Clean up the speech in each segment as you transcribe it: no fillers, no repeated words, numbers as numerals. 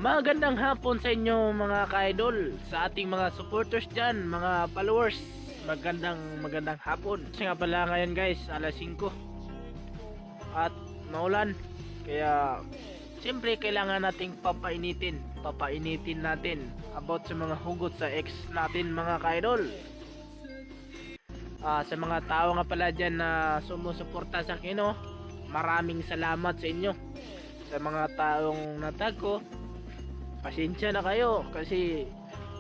Magandang hapon sa inyo mga ka-idol, sa ating mga supporters dyan, mga followers. Magandang hapon. Kasi nga pala ngayon guys, alas 5 at maulan. Kaya siyempre kailangan nating papainitin natin about sa mga hugot sa ex natin mga ka-idol. Sa mga tao nga pala dyan na sumusuporta sa akin, maraming salamat sa inyo. Sa mga taong natag ko, pasensya na kayo kasi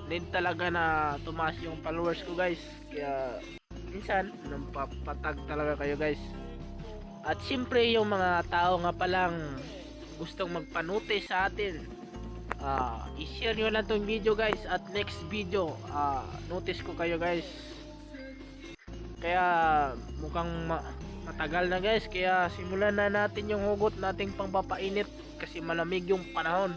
need talaga na tumaas yung followers ko guys, kaya minsan nampapatag talaga kayo guys. At siyempre yung mga tao nga palang gustong magpanuti sa atin, i-share nyo lang tong video guys, at next video notice ko kayo guys. Kaya mukhang matagal na guys, kaya simulan na natin yung hugot nating pangpapainit kasi malamig yung panahon.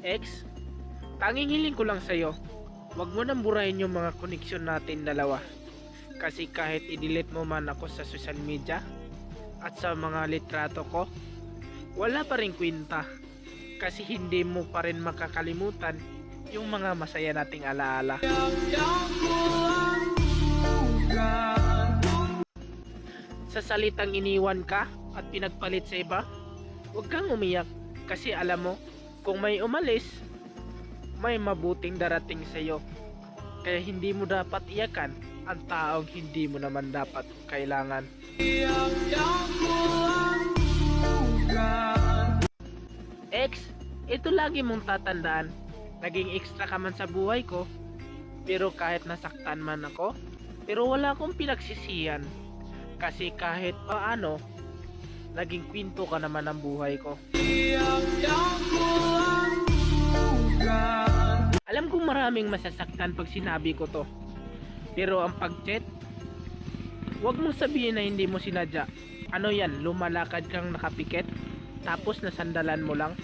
Ex, tanging hiling ko lang sa'yo, wag mo nang burahin yung mga koneksyon natin dalawa. Kasi kahit i-delete mo man ako sa social media at sa mga litrato ko, wala pa rin kwenta. Kasi hindi mo pa rin makakalimutan yung mga masaya nating alaala. Sa salitang iniwan ka at pinagpalit sa iba, huwag kang umiyak kasi alam mo, kung may umalis, may mabuting darating sa iyo. Kaya hindi mo dapat iyakan ang taong hindi mo naman dapat kailangan. Ex, ito lagi mong tatandaan, naging extra ka man sa buhay ko, pero kahit nasaktan man ako, pero wala akong pinagsisihan. Kasi kahit paano, naging kwento ka naman ng buhay ko. Alam kong maraming masasaktan pag sinabi ko to, pero ang pag-chat, huwag mong sabihin na hindi mo sinadya. Ano yan, lumalakad kang nakapikit, tapos nasandalan mo lang?